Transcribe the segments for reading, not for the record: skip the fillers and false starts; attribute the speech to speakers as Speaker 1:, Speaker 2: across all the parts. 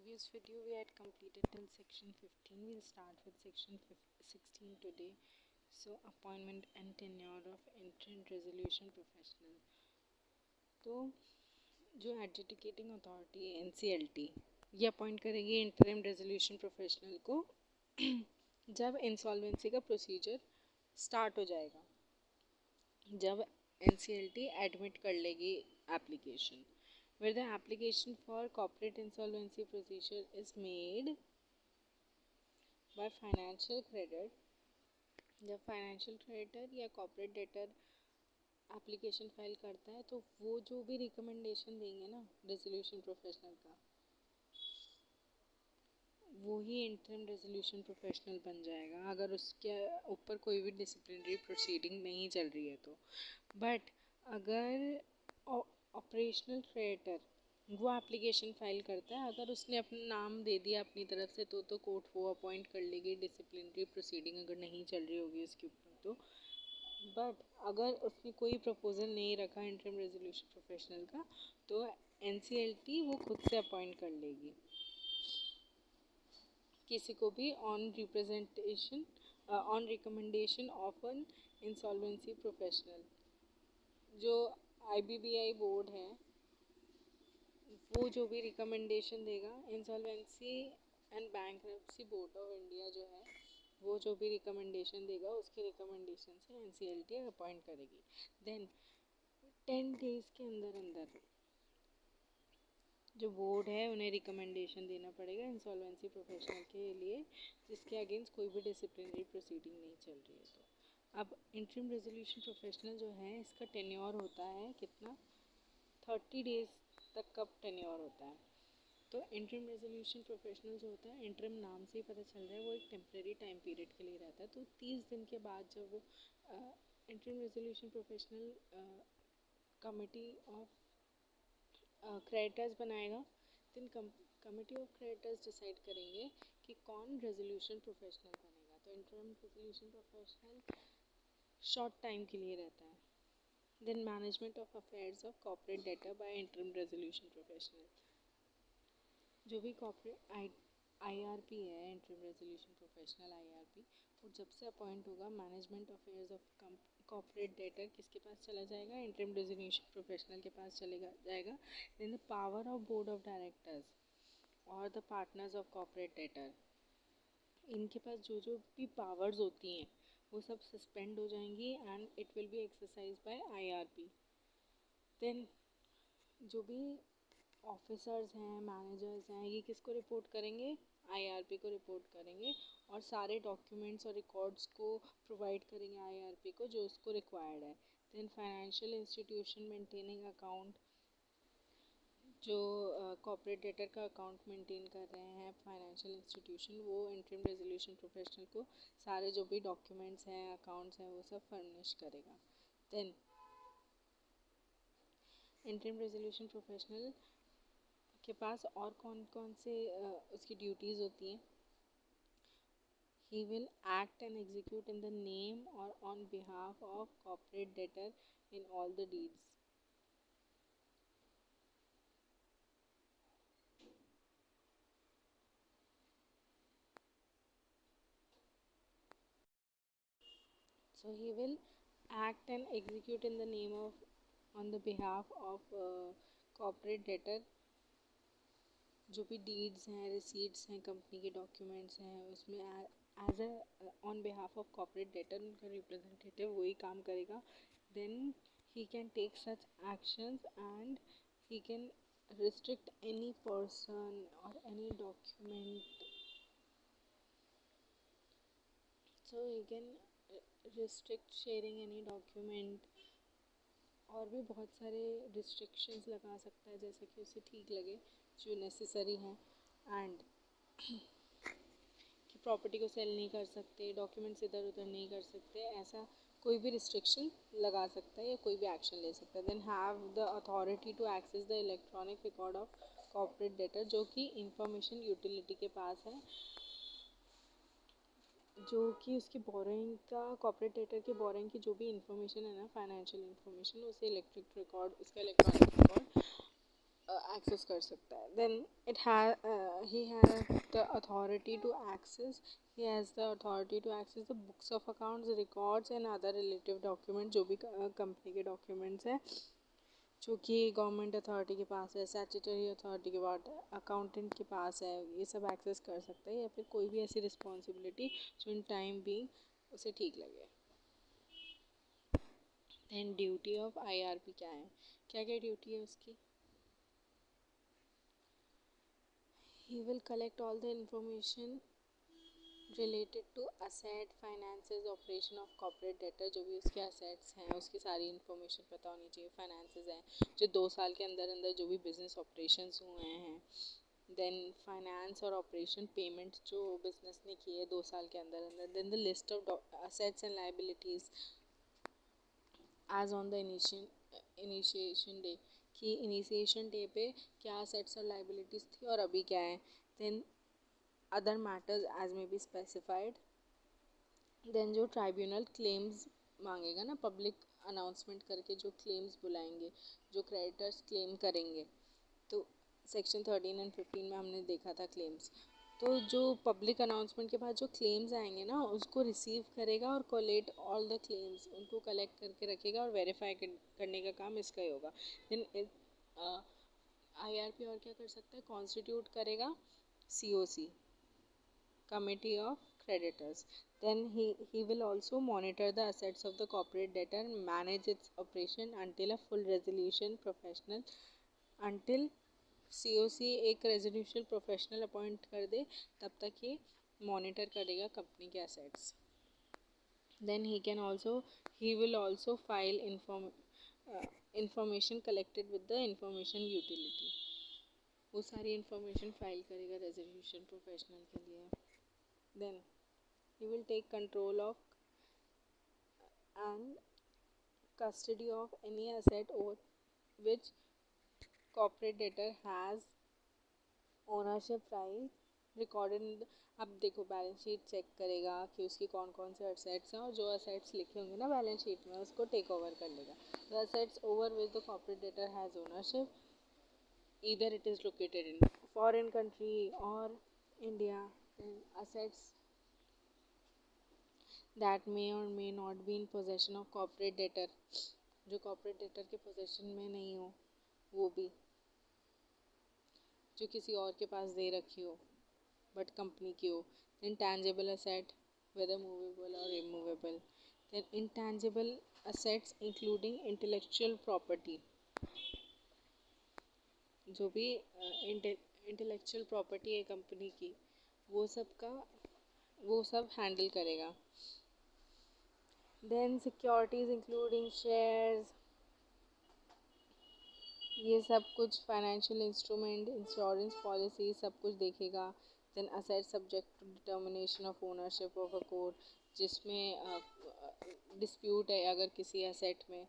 Speaker 1: previous video we had completed till section 15. We'll start with section 16 today. So appointment and tenure of interim resolution professional. तो जो adjudicating authority है NCLT ये appoint करेगी interim resolution professional को जब insolvency का procedure start हो जाएगा, जब NCLT एडमिट कर लेगी application where the application for corporate insolvency procedure is made by financial creditor. जब फाइनेंशियल क्रेडिटर या कॉर्पोरेट डेटर एप्लीकेशन फाइल करता है तो वो जो भी रिकमेंडेशन देंगे ना रेजोल्यूशन प्रोफेशनल का, वो ही इंटरिम रेजोल्यूशन प्रोफेशनल बन जाएगा अगर उसके ऊपर कोई भी डिसिप्लिनरी प्रोसीडिंग नहीं चल रही है तो। बट अगर ऑपरेशनल क्रेडिटर वो एप्लीकेशन फाइल करता है, अगर उसने अपना नाम दे दिया अपनी तरफ से तो कोर्ट वो अपॉइंट कर लेगी डिसिप्लिनरी प्रोसीडिंग अगर नहीं चल रही होगी उसके ऊपर तो। बट अगर उसने कोई प्रपोजल नहीं रखा इंटरिम रेजोल्यूशन प्रोफेशनल का तो NCLT वो खुद से अपॉइंट कर लेगी किसी को भी on representation on recommendation of an insolvency professional. जो IBBI बोर्ड है वो जो भी रिकमेंडेशन देगा, insolvency and bankruptcy board of India जो है वो जो भी रिकमेंडेशन देगा उसके रिकमेंडेशन से NCLT अपॉइंट करेगी। देन 10 डेज के अंदर अंदर जो बोर्ड है उन्हें रिकमेंडेशन देना पड़ेगा इंसॉल्वेंसी प्रोफेशनल के लिए जिसके अगेंस्ट कोई भी डिसिप्लिनरी प्रोसीडिंग नहीं चल रही है तो। अब इंटरिम रेजोल्यूशन प्रोफेशनल जो है इसका टेन्योर होता है कितना, 30 डेज तक का टेन्योर होता है। तो इंटरिम रेजोल्यूशन प्रोफेशनल जो होता है, इंटरिम नाम से ही पता चल रहा है वो एक टेम्परेरी टाइम पीरियड के लिए रहता है। तो 30 दिन के बाद जब वो interim resolution professional committee of creditors बनाएगा, then committee of creditors decide करेंगे कि कौन रेजोल्यूशन प्रोफेशनल बनेगा। तो interim resolution professional short time के लिए रहता है। Then management of affairs of corporate debtor by interim resolution professional. जो भी कॉर्पोरेट IRP है, इंटरिम रेजोल्यूशन प्रोफेशनल IRP, वो जब से अपॉइंट होगा management affairs of corporate debtor किसके पास चला जाएगा, इंटरिम रेजोल्यूशन प्रोफेशनल के पास चलेगा जाएगा। Then the power of board of directors और the partners of corporate debtor, इनके पास जो जो भी पावर्स होती हैं वो सब सस्पेंड हो जाएंगी and it will be exercise by IRP। Then जो भी ऑफिसर्स हैं, मैनेजर्स हैं, ये किसको रिपोर्ट करेंगे, IRP को रिपोर्ट करेंगे और सारे डॉक्यूमेंट्स और रिकॉर्ड्स को प्रोवाइड करेंगे IRP को जो उसको रिक्वायर्ड है। Then financial institution maintaining account, जो कॉर्पोरेट डेटर का अकाउंट मेंटेन कर रहे हैं फाइनेंशियल इंस्टीट्यूशन, वो इंटरिम रेजोल्यूशन प्रोफेशनल को सारे जो भी डॉक्यूमेंट्स हैं, अकाउंट्स हैं, वो सब फर्निश करेगा। देन इंटरिम रेजोल्यूशन प्रोफेशनल के पास और कौन कौन से उसकी ड्यूटीज़ होती हैं। He will act and execute in the name or on behalf of corporate debtor in all the deeds. So he will act and execute in the name of on the behalf of corporate debtor। जो भी deeds हैं, receipts हैं, company के documents हैं, उसमें as a on behalf of corporate debtor उनका representative वही काम करेगा। Then he can take such actions and he can restrict any person or any document, so he can restrict sharing any document और भी बहुत सारे रिस्ट्रिक्शंस लगा सकता है जैसे कि उसे ठीक लगे जो नेसेसरी हैं। एंड कि प्रॉपर्टी को सेल नहीं कर सकते, डॉक्यूमेंट्स इधर उधर नहीं कर सकते, ऐसा कोई भी रिस्ट्रिक्शन लगा सकता है या कोई भी एक्शन ले सकता है। Then have the authority to access the electronic record of corporate debtor, जो कि इंफॉर्मेशन यूटिलिटी के पास है, जो कि उसकी बोरिंग का कॉर्पोरेट डेटर के बोरिंग की जो भी इंफॉर्मेशन है ना, फाइनेंशियल इंफॉर्मेशन, उसे इलेक्ट्रिक रिकॉर्ड उसका इलेक्ट्रॉनिक रिकॉर्ड एक्सेस कर सकता है. Then it he has the authority to access he has the authority to access the books of accounts, records and other relative document, जो भी company के documents हैं जो कि गवर्नमेंट अथॉरिटी के पास है, स्टैट्यूटरी अथॉरिटी के पास, अकाउंटेंट के पास है, ये सब एक्सेस कर सकता है, या फिर कोई भी ऐसी रिस्पॉन्सिबिलिटी जो इन टाइम बीइंग उसे ठीक लगे. देन ड्यूटी ऑफ आईआरपी क्या है, क्या क्या ड्यूटी है उसकी. He will collect all the information related to asset, finances, operation of corporate debtor, जो भी उसके असेट्स हैं उसकी सारी इन्फॉर्मेशन पता होनी चाहिए. फाइनेंसेस हैं जो 2 साल के अंदर अंदर जो भी बिजनेस ऑपरेशंस हुए हैं. देन फाइनेंस और ऑपरेशन पेमेंट जो बिजनेस ने किए 2 साल के अंदर अंदर. Then the list of assets and liabilities as on the initiation day, कि इनिशिएशन डे पे क्या असेट्स और लाइबिलिटीज थी और अभी क्या है. Then other matters as may be specified. Then जो ट्राइब्यूनल क्लेम्स मांगेगा ना, पब्लिक अनाउंसमेंट करके जो क्लेम्स बुलाएंगे, जो क्रेडिटर्स क्लेम करेंगे, तो सेक्शन 13 एंड 15 में हमने देखा था क्लेम्स. तो जो पब्लिक अनाउंसमेंट के बाद जो क्लेम्स आएंगे ना उसको रिसीव करेगा और कोलेट ऑल द क्लेम्स, उनको कलेक्ट करके रखेगा और वेरीफाई करने का काम इसका ही होगा. देन आईआरपी और क्या कर सकता है, कॉन्स्टिट्यूट करेगा COC, committee of creditors. Then he will also monitor the assets of the corporate debtor and manage its operation until a full resolution professional, until COC एक रेजोल्यूशन प्रोफेशनल अपॉइंट कर दे तब तक ये मॉनिटर करेगा company के assets. Then he will also file information collected with the information utility, वो सारी इंफॉर्मेशन फाइल करेगा रेजोल्यूशन प्रोफेशनल के लिए. Then he will take control of and custody of any asset over which corporate debtor has ownership right recorded in the. अब देखो balance sheet check करेगा कि उसकी कौन कौन से असेट्स हैं और जो असेट्स लिखे होंगे ना बैलेंस शीट में उसको टेक ओवर कर लेगा. The assets over which the corporate debtor has ownership, either it is located in foreign country or India. Then assets that may or may not be in possession of corporate debtor, जो corporate debtor के possession में नहीं हो, वो भी, जो किसी और के पास दे रखी हो but कंपनी की हो. Then tangible asset whether movable or immovable. Then intangible assets including intellectual property, जो भी इंटेलेक्चुअल प्रॉपर्टी है कंपनी की वो सब हैंडल करेगा. देन सिक्योरिटीज इंक्लूडिंग शेयर्स, ये सब कुछ, फाइनेंशियल इंस्ट्रूमेंट, इंश्योरेंस पॉलिसी, सब कुछ देखेगा. Then asset subject to determination of ownership of a court, जिसमें डिस्प्यूट है अगर किसी असेट में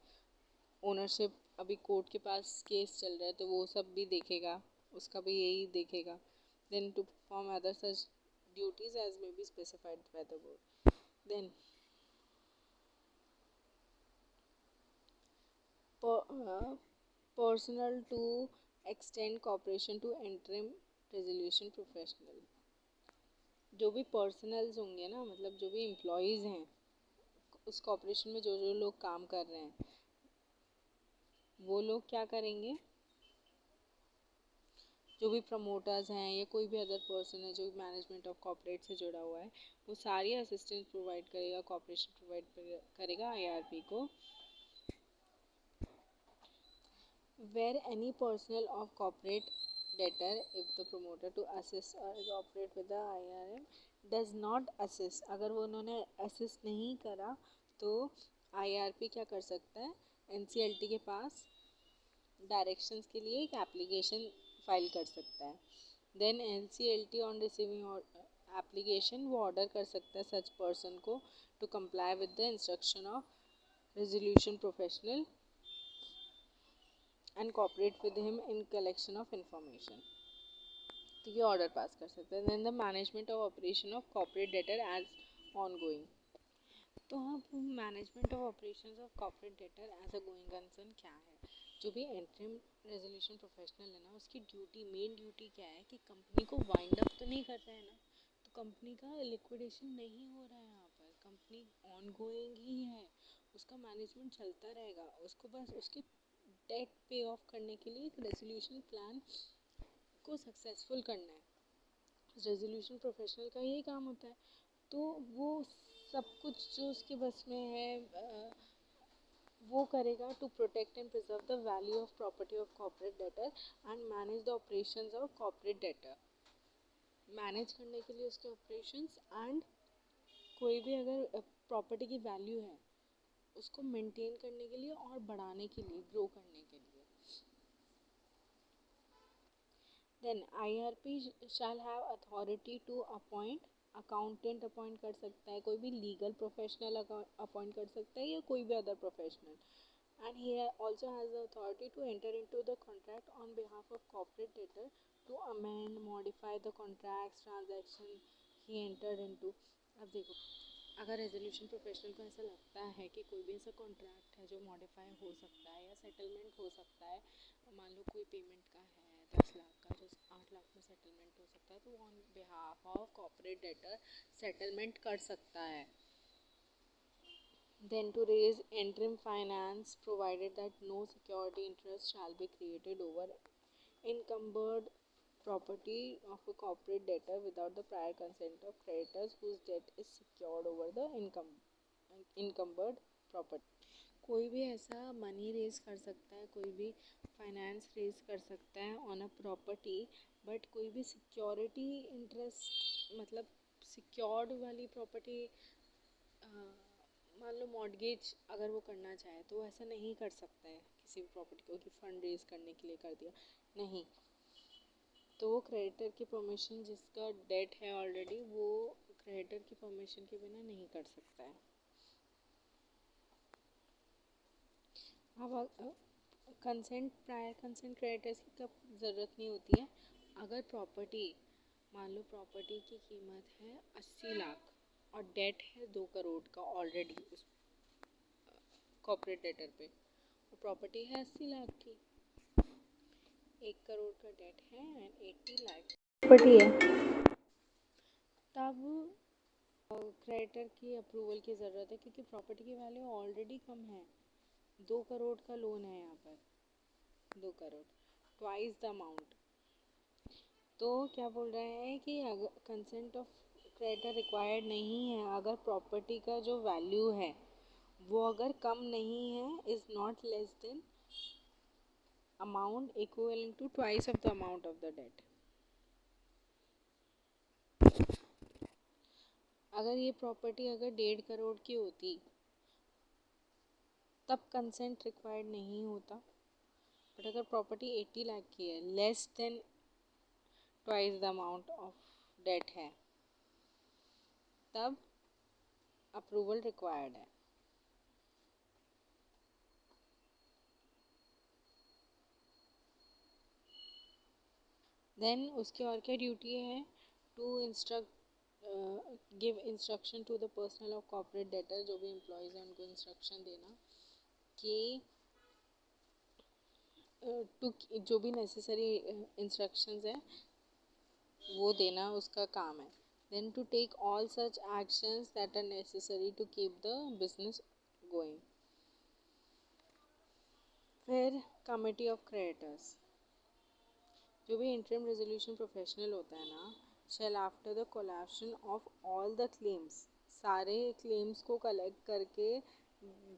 Speaker 1: ओनरशिप, अभी कोर्ट के पास केस चल रहा है तो वो सब भी देखेगा, उसका भी यही देखेगा. Then to perform other such duties as may be specified by the board. Then personnel to extend cooperation to interim resolution professional, जो भी पर्सनल्स होंगे ना, मतलब जो भी एम्प्लॉयज़ हैं उस कॉपरेशन में, जो जो लोग काम कर रहे हैं वो लोग क्या करेंगे, जो भी प्रमोटर्स हैं या कोई भी अदर पर्सन है जो मैनेजमेंट ऑफ कॉर्पोरेट से जुड़ा हुआ है, वो सारी असिस्टेंस प्रोवाइड करेगा, कॉपरेशन प्रोवाइड करेगा आईआरपी को. Where any personnel of corporate debtor, if the promoter to assist or cooperate with the IRM does not assist, अगर वो उन्होंने assist नहीं करा तो IRP क्या कर सकता है, NCLT के पास डायरेक्शंस के लिए एक एप्लीकेशन फाइल कर सकता है. Then NCLT on receiving application वो ऑर्डर कर सकता है सच पर्सन को to comply with the instruction of resolution professional and cooperate with him in collection of information. तो ये ऑर्डर पास कर सकते हैं. Then the management of operation of corporate debtor as on going. तो अब management of operation of corporate debtor as a going concern क्या है. जो भी इंटरिम रेजोल्यूशन प्रोफेशनल है ना, उसकी मेन ड्यूटी क्या है कि कंपनी को वाइंड अप तो नहीं कर रहा है ना, तो कंपनी का लिक्विडेशन नहीं हो रहा है, यहाँ पर कंपनी ऑन गोइंग ही है, उसका मैनेजमेंट चलता रहेगा, उसको बस उसके डेट पे ऑफ करने के लिए एक रेजोल्यूशन प्लान को सक्सेसफुल करना है। रेजोल्यूशन प्रोफेशनल का यही काम होता है। तो वो सब कुछ जो उसके बस में है वो करेगा to protect and preserve the value of property of corporate debtor and manage the operations of corporate debtor. Manage करने के लिए उसके ऑपरेशंस एंड कोई भी अगर प्रॉपर्टी की वैल्यू है उसको मेंटेन करने के लिए और बढ़ाने के लिए, ग्रो करने के लिए। Then IRP shall have authority to appoint, accountant appoint कर सकता है, कोई भी लीगल प्रोफेशनल अपॉइंट कर सकता है या कोई भी other professional, and he also has the authority to enter into the contract on behalf of corporate debtor to amend, modify the contracts, transaction he entered into। अब देखो, अगर रेजोल्यूशन प्रोफेशनल को ऐसा लगता है कि कोई भी ऐसा कॉन्ट्रैक्ट है जो मॉडिफाई हो सकता है या सेटलमेंट हो सकता है, मान लो कोई पेमेंट का है 10 लाख का जो 8 लाख में सेटलमेंट हो सकता है, तो वो on behalf of corporate debtor settlement कर सकता है। Then to raise interim finance provided that no security interest shall be created over encumbered property of a corporate debtor without the prior consent of creditors whose debt is secured over the encumbered property। कोई भी ऐसा money raise कर सकता है, कोई भी finance raise कर सकता है ऑन अ प्रॉपर्टी, बट कोई भी सिक्योरिटी इंटरेस्ट मतलब सिक्योर्ड वाली प्रॉपर्टी, मान लो मॉर्गेज अगर वो करना चाहे तो वो ऐसा नहीं कर सकता है किसी भी प्रॉपर्टी को कि फंड रेज करने के लिए कर दिया, नहीं। तो वो क्रेडिटर की परमिशन, जिसका डेट है ऑलरेडी, वो क्रेडिटर की परमिशन के बिना नहीं कर सकता है। अब कंसेंट, प्रायर कंसेंट क्रेडिटर्स की कब ज़रूरत नहीं होती है? अगर प्रॉपर्टी, मान लो प्रॉपर्टी की कीमत है 80 लाख और डेट है 2 करोड़ का ऑलरेडी उस कॉर्पोरेट डेटर पे, और प्रॉपर्टी है 80 लाख की, 1 करोड़ का डेट है एंड 80 लाख प्रॉपर्टी है, तब क्रेडिटर की अप्रूवल की ज़रूरत है क्योंकि प्रॉपर्टी की वैल्यू ऑलरेडी कम है। 2 करोड़ का लोन है यहाँ पर, 2 करोड़, ट्वाइस द अमाउंट। तो क्या बोल रहे हैं कि अगर कंसेंट ऑफ क्रेडिटर रिक्वायर्ड नहीं है, अगर प्रॉपर्टी का जो वैल्यू है वो अगर कम नहीं है, is not less than amount equivalent to twice of the amount of the debt. अगर ये प्रॉपर्टी अगर 1.5 करोड़ की होती तब कंसेंट रिक्वायर्ड नहीं होता, बट अगर प्रॉपर्टी 80 लाख की है, less than twice the amount of debt है, तब अप्रूवल रिक्वायर्ड है। देन उसकी और क्या ड्यूटी है? To instruct give instruction to the personnel of corporate debtor, जो भी एम्प्लॉयज़ हैं उनको इंस्ट्रक्शन देना कि टू जो भी नेसेसरी इंस्ट्रक्शंस हैं वो देना उसका काम है। Then to take all such actions that are necessary to keep the business going. फिर कमिटी ऑफ क्रेडिटर्स, जो भी इंटरिम रेजोल्यूशन प्रोफेशनल होता है ना, shall after the collation of all the claims, सारे क्लेम्स को कलेक्ट करके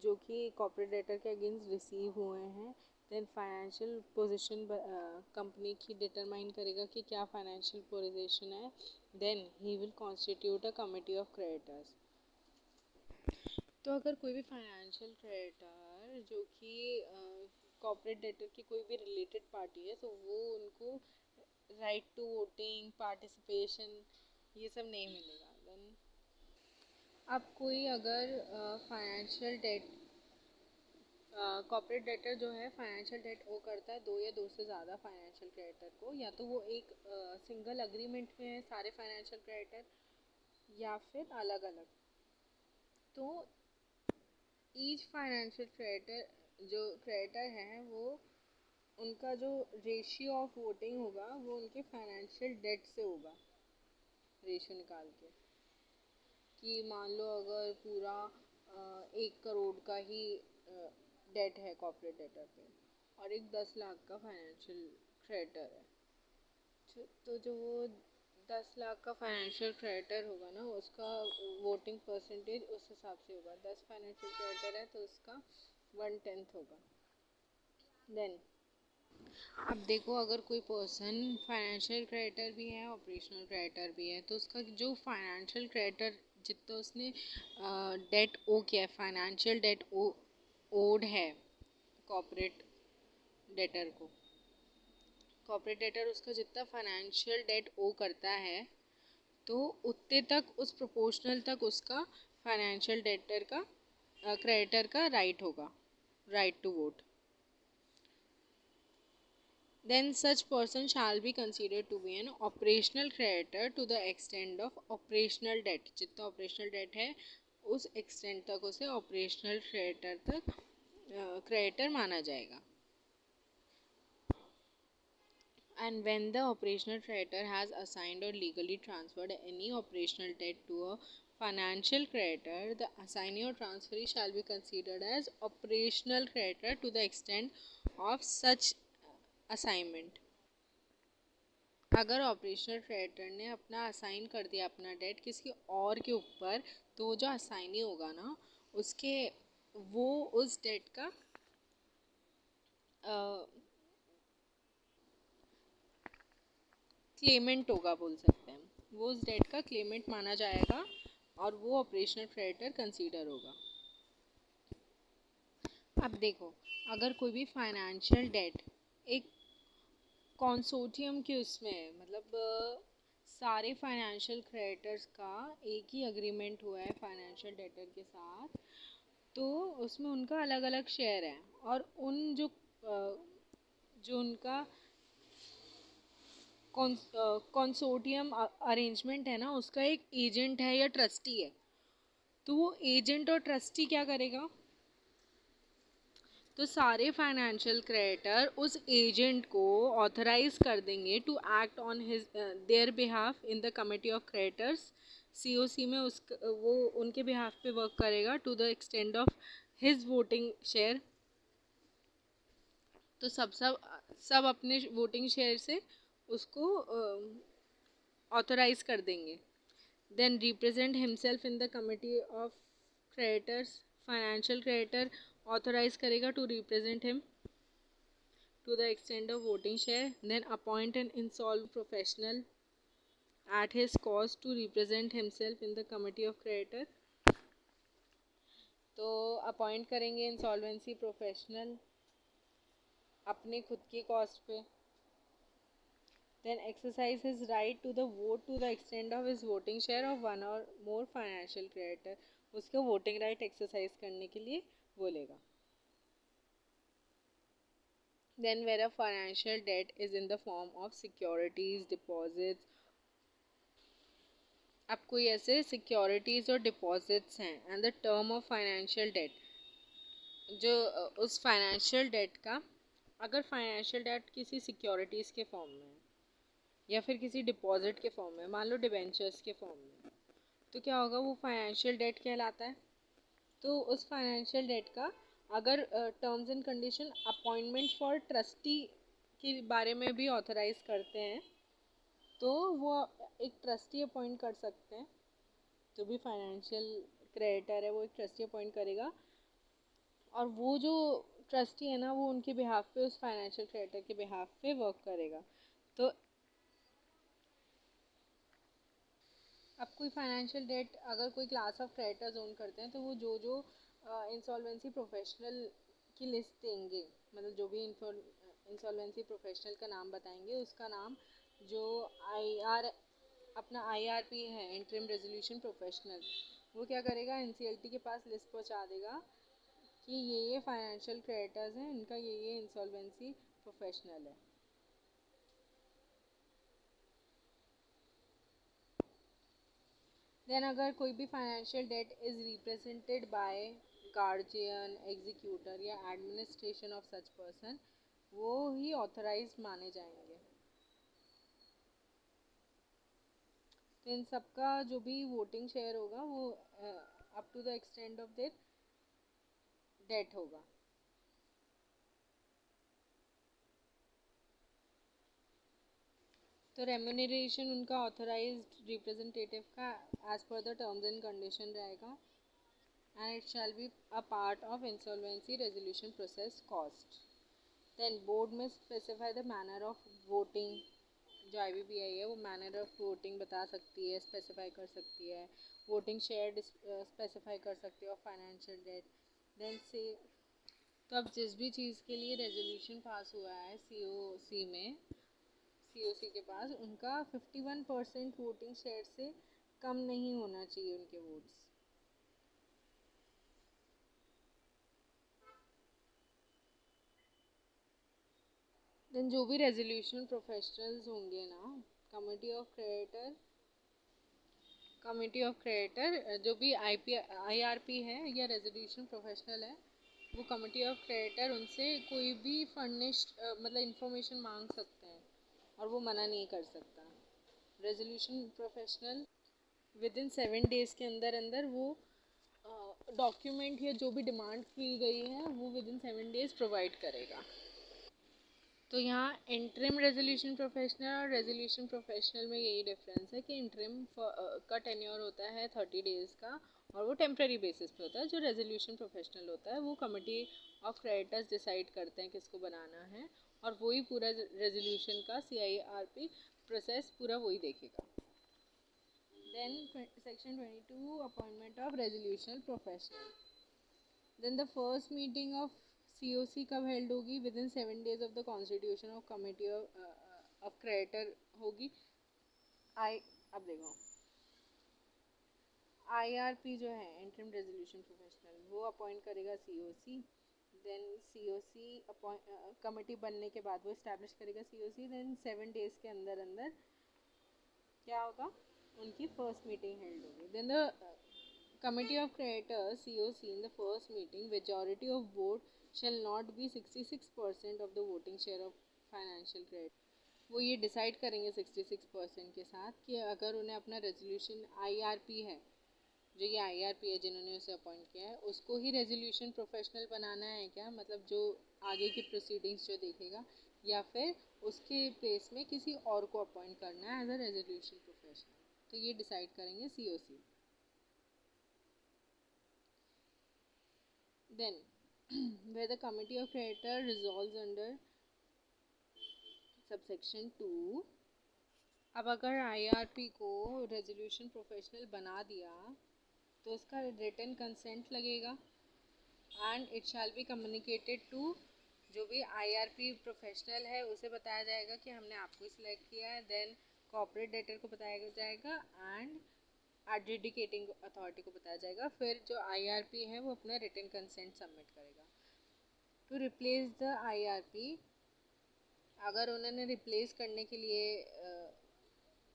Speaker 1: जो कि कॉर्पोरेट डेटर के अगेंस्ट रिसीव हुए हैं, देन फाइनेंशियल पोजीशन कंपनी की डिटरमाइन करेगा कि क्या फाइनेंशियल पोजीशन है, then he will constitute a committee of creditors. तो अगर कोई भी फाइनेंशियल क्रेडिटर जो कि कॉर्पोरेट डेटर की कोई भी रिलेटेड पार्टी है, तो वो उनको राइट टू वोटिंग, पार्टिसिपेशन, ये सब नहीं मिलेगा। देन अब कोई अगर फाइनेंशियल डेट, कॉर्पोरेट डेटर जो है फाइनेंशियल डेट वो करता है 2 या 2 से ज़्यादा फाइनेंशियल क्रेडिटर को, या तो वो एक सिंगल अग्रीमेंट में है सारे फाइनेंशियल क्रेडिटर या फिर अलग अलग। तो ईच फाइनेंशियल क्रेडिटर, जो क्रेडिटर हैं वो उनका जो रेशियो ऑफ वोटिंग होगा वो उनके फाइनेंशियल डेट से होगा, रेशियो निकाल के। कि मान लो अगर पूरा 1 करोड़ का ही डेट है कॉर्पोरेट डेटर पे और एक 10 लाख का फाइनेंशियल क्रेडिटर है, तो जो वो 10 लाख का फाइनेंशियल क्रेडिटर होगा ना, उसका वोटिंग परसेंटेज उस हिसाब से होगा। 10 फाइनेंशियल क्रेडिटर है तो उसका 1/10 होगा। देन अब देखो, अगर कोई पर्सन फाइनेंशियल क्रेडिटर भी है, ऑपरेशनल क्रेडिटर भी है, तो उसका जो फाइनेंशियल क्रेडिटर जितना उसने डेट ओ किया है, फाइनेंशियल डेट ओड है कॉर्पोरेट डेटर को, कॉर्पोरेट डेटर उसका जितना फाइनेंशियल डेट ओ करता है तो उतने तक, उस प्रोपोर्शनल तक उसका फाइनेंशियल डेटर का क्रेडिटर का राइट होगा, right to vote. Then such person shall be considered to be an operational creditor to the extent of operational debt। जितना operational debt है उस extent तक उसे operational creditor तक creditor माना जाएगा। And when the operational creditor has assigned or legally transferred any operational debt to a financial creditor, the assignee or transferee shall be considered as operational creditor to the extent of such assignment। अगर operational creditor ने अपना assign कर दिया अपना date किसी और के ऊपर, तो जो असाइनी होगा ना उसके, वो उस डेट का क्लेमेंट होगा, बोल सकते हैं, वो उस डेट का क्लेमेंट माना जाएगा और वो ऑपरेशनल क्रेडिटर कंसीडर होगा। अब देखो, अगर कोई भी फाइनेंशियल डेट एक कंसोर्टियम के उसमें है, मतलब सारे फाइनेंशियल क्रेडिटर्स का एक ही अग्रीमेंट हुआ है फाइनेंशियल डेटर के साथ, तो उसमें उनका अलग अलग शेयर है और उन जो उनका कंसोर्टियम अरेंजमेंट है ना, उसका एक एजेंट है या ट्रस्टी है, तो वो एजेंट और ट्रस्टी क्या करेगा, तो सारे फाइनेंशियल क्रेडिटर उस एजेंट को ऑथराइज कर देंगे to act on his their behalf in the committee of creditors. COC में वो उनके बिहाफ पे वर्क करेगा to the extend of his voting share. तो सब अपने वोटिंग शेयर से उसको ऑथराइज कर देंगे। Then represent himself in the committee of creditors, financial creditor authorise करेगा to represent him to the extent of voting share, then appoint an insolvent professional at his cost to represent himself in the committee of creditor। तो appoint करेंगे insolvency professional अपने खुद की cost पे। then exercise his right to the vote to the extent of his voting share of one or more financial creditor। उसको voting right exercise करने के लिए बोलेगा। then where a financial debt is in the form of securities, deposits, अब कोई ऐसे securities और deposits हैं and the term of financial debt, जो उस फाइनेंशियल डेट का, अगर फाइनेंशियल डेट किसी सिक्योरिटीज़ के फॉर्म में है या फिर किसी डिपॉजिट के फॉर्म में, मान लो डिबेंचर्स के फॉर्म में, तो क्या होगा, वो फाइनेंशियल डेट कहलाता है। तो उस फाइनेंशियल डेट का अगर terms and condition appointment for trustee के बारे में भी ऑथराइज करते हैं, तो वो एक ट्रस्टी अपॉइंट कर सकते हैं। जो भी फाइनेंशियल क्रेडिटर है वो एक ट्रस्टी अपॉइंट करेगा और वो जो ट्रस्टी है ना, वो उनके बिहाफ पे, उस फाइनेंशियल क्रेडिटर के बिहाफ पे वर्क करेगा। तो अब कोई फाइनेंशियल डेट अगर कोई क्लास ऑफ क्रेडिटर्स ओन करते हैं, तो वो जो इंसॉल्वेंसी प्रोफेशनल की लिस्ट देंगे, मतलब जो भी इंसॉल्वेंसी प्रोफेशनल का नाम बताएंगे, उसका नाम जो अपना IRP है, इंटरिम रेजोल्यूशन प्रोफेशनल, वो क्या करेगा, NCLT के पास लिस्ट पहुंचा देगा कि ये फाइनेंशियल क्रेडिटर्स हैं, इनका ये इंसॉल्वेंसी प्रोफेशनल है। देन अगर कोई भी financial debt is represented by guardian, executor या एडमिनिस्ट्रेशन ऑफ सच पर्सन, वो ही ऑथराइज्ड माने जाएंगे। तो इन सबका जो भी वोटिंग शेयर होगा वो up to the extend of their debt होगा। तो रेम्यूनरेशन उनका ऑथराइज्ड रिप्रेजेंटेटिव का as per the terms and condition रहेगा, and it shall be a part of insolvency resolution process cost. Then board में specify the manner of voting, जो IBPI है वो manner of voting बता सकती है, स्पेसिफाई कर सकती है, वोटिंग शेयर स्पेसिफाई कर सकती है, और फाइनेंशियल डेट। देन से तो अब जिस भी चीज़ के लिए रेजोल्यूशन पास हुआ है COC के पास, उनका 51% वोटिंग शेयर से कम नहीं होना चाहिए उनके वोट्स। देन जो भी रेजोल्यूशन प्रोफेशनल्स होंगे ना, कमिटी ऑफ क्रेडिटर जो भी IRP है या रेजोल्यूशन प्रोफेशनल है, वो कमिटी ऑफ क्रेडिटर उनसे कोई भी फर्निश्ड मतलब इंफॉर्मेशन मांग सकते हैं और वो मना नहीं कर सकता। Resolution professional with in 7 days के अंदर अंदर वो डॉक्यूमेंट या जो भी डिमांड की गई है वो विद इन 7 days प्रोवाइड करेगा। तो यहाँ इंटरिम रेजोल्यूशन प्रोफेशनल और रेजोल्यूशन प्रोफेशनल में यही डिफरेंस है कि इंटरिम का टेन्योर होता है 30 days का, और वो टेम्प्रेरी बेसिस पे होता है। जो रेजोल्यूशन प्रोफेशनल होता है वो कमिटी ऑफ क्रेडिटर्स डिसाइड करते हैं किसको बनाना है, और वही पूरा रेजोल्यूशन का CIRP प्रोसेस पूरा वही देखेगा। Then section 22 appointment of resolution professional. Then the first meeting of COC कब हेल्ड होगी? विद इन 7 days ऑफ the constitution of committee of creditor होगी। आई अब देखो, IRP जो है इंटरिम रेजोल्यूशन प्रोफेशनल, वो अपॉइंट करेगा COC। देन COC कमिटी बनने के बाद वो इस्टेब्लिश करेगा COC। देन 7 days के अंदर अंदर क्या होगा, उनकी फर्स्ट मीटिंग हेल्ड होगी। Then the Committee of Creditors COC in the first meeting, majority of vote shall not be 66% of the voting share of financial credit। वो ये डिसाइड करेंगे 66% के साथ कि अगर उन्हें अपना रेजोल्यूशन IRP है, जो ये IRP है जिन्होंने उसे अपॉइंट किया है, उसको ही रेजोल्यूशन प्रोफेशनल बनाना है क्या, मतलब जो आगे की प्रोसीडिंग्स जो देखेगा, या फिर उसके प्लेस में किसी और को अपॉइंट करना है एज अ रेजोल्यूशन प्रोफेशनल। तो ये डिसाइड करेंगे COC। Then, where the Committee of Creditor resolves under subsection 2, अब अगर IRP को रेजोल्यूशन प्रोफेशनल बना दिया तो उसका रिटन कंसेंट लगेगा, and it shall be communicated to, जो भी IRP प्रोफेशनल है उसे बताया जाएगा कि हमने आपको सिलेक्ट किया है। देन कॉर्पोरेट डेटर को बताया जाएगा, एंड एडजुडिकेटिंग अथॉरिटी को बताया जाएगा। फिर जो IRP है वो अपना रिटन कंसेंट सबमिट करेगा। टू रिप्लेस द IRP, अगर उन्होंने रिप्लेस करने के लिए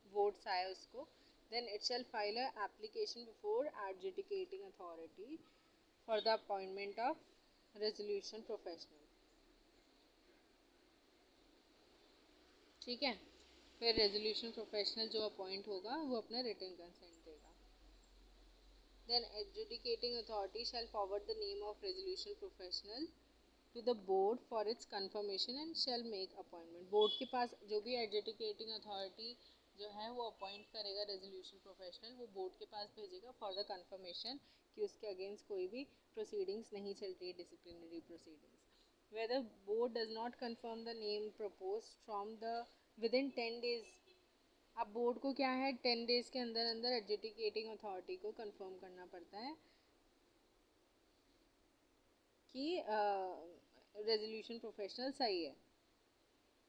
Speaker 1: वोट्स आए उसको, then it shall file a application before adjudicating authority for the appointment of resolution professional. ठीक है, फिर रेजोल्यूशन प्रोफेशनल जो अपॉइंट होगा वो अपना रिटन कंसेंट देगा। Then adjudicating authority shall forward the name of resolution professional to the board for its confirmation and shall make appointment. Board के पास जो भी एडजुडिकेटिंग अथॉरिटी जो है वो अपॉइंट करेगा रेजोल्यूशन प्रोफेशनल, वो बोर्ड के पास भेजेगा फॉर द कन्फर्मेशन कि उसके अगेंस्ट कोई भी प्रोसीडिंग्स नहीं चल रही है, disciplinary proceedings. Whether board does not confirm the name propose from the within 10 days। अब बोर्ड को क्या है, 10 days के अंदर अंदर एडजुडिकेटिंग अथॉरिटी को कन्फर्म करना पड़ता है कि रेजोल्यूशन प्रोफेशनल सही है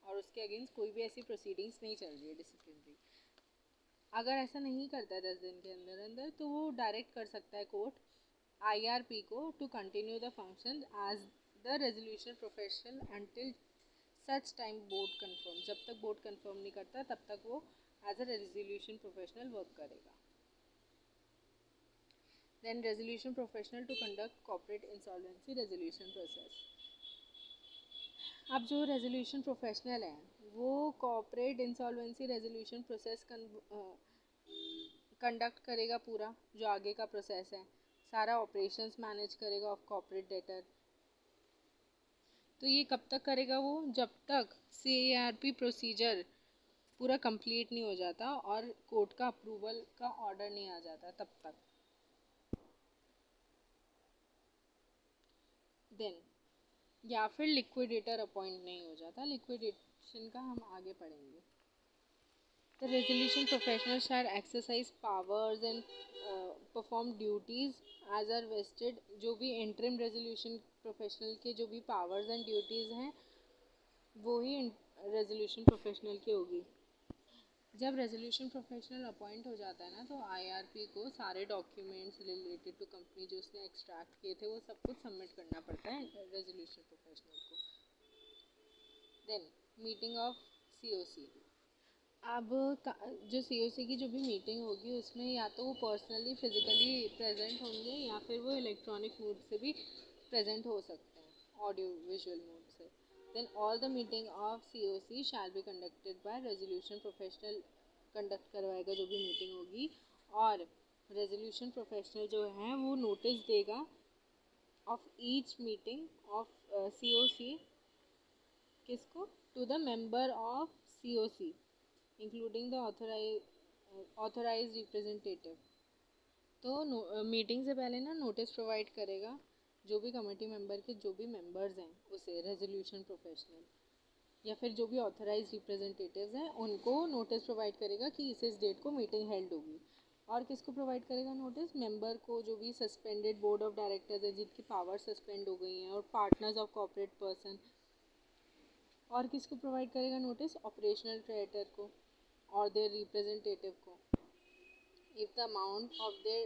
Speaker 1: और उसके अगेंस्ट कोई भी ऐसी प्रोसीडिंग्स नहीं चल रही है डिसिप्लिनरी। अगर ऐसा नहीं करता है 10 दिन के अंदर अंदर, तो वो डायरेक्ट कर सकता है कोर्ट IRP को to continue the function as the resolution professional until such time board confirm. जब तक बोर्ड कन्फर्म नहीं करता तब तक वो as a resolution professional work करेगा। Then resolution professional to conduct corporate insolvency resolution process. अब जो रेजोल्यूशन प्रोफेशनल है वो corporate insolvency resolution process conduct करेगा, पूरा जो आगे का प्रोसेस है, सारा ऑपरेशंस मैनेज करेगा ऑफ कॉर्पोरेट डेटर। तो ये कब तक करेगा वो, जब तक CARP प्रोसीजर पूरा कंप्लीट नहीं हो जाता और कोर्ट का अप्रूवल का ऑर्डर नहीं आ जाता तब तक। देन या फिर लिक्विडेटर अपॉइंट नहीं हो जाता, लिक्विडेशन का हम आगे पढ़ेंगे। The resolution professional shall exercise powers and perform duties as are vested। जो भी interim resolution professional के जो भी powers and duties हैं वो ही resolution professional की होगी। जब resolution professional अपॉइंट हो जाता है ना तो IRP को सारे डॉक्यूमेंट्स रिलेटेड टू कंपनी जो उसने एक्सट्रैक्ट किए थे वो सब कुछ सबमिट करना पड़ता है resolution professional को। Then meeting of COC। अब जो COC की जो भी मीटिंग होगी उसमें या तो वो पर्सनली फिजिकली प्रेजेंट होंगे या फिर वो इलेक्ट्रॉनिक मोड से भी प्रेजेंट हो सकते हैं, ऑडियो विजुअल मोड से। Then all the meeting of COC shall be conducted by resolution professional. Conduct करवाएगा जो भी मीटिंग होगी, और रेजोल्यूशन प्रोफेशनल जो है वो नोटिस देगा of each meeting of COC किसको, to the member of COC including the authorize representative. तो मीटिंग से पहले ना नोटिस प्रोवाइड करेगा जो भी कमेटी मेंबर के जो भी मेंबर्स हैं उसे रेजोल्यूशन प्रोफेशनल, या फिर जो भी ऑथराइज रिप्रेजेंटेटिव्स हैं उनको नोटिस प्रोवाइड करेगा कि इस डेट को मीटिंग हेल्ड होगी। और किसको प्रोवाइड करेगा नोटिस, मेंबर को जो भी सस्पेंडेड बोर्ड ऑफ डायरेक्टर्स है जिनकी पावर सस्पेंड हो गई हैं, और पार्टनर्स ऑफ कॉर्पोरेट पर्सन। और किसको प्रोवाइड करेगा नोटिस, ऑपरेशनल क्रेडिटर को और देयर रिप्रेजेंटेटिव को। If the amount of their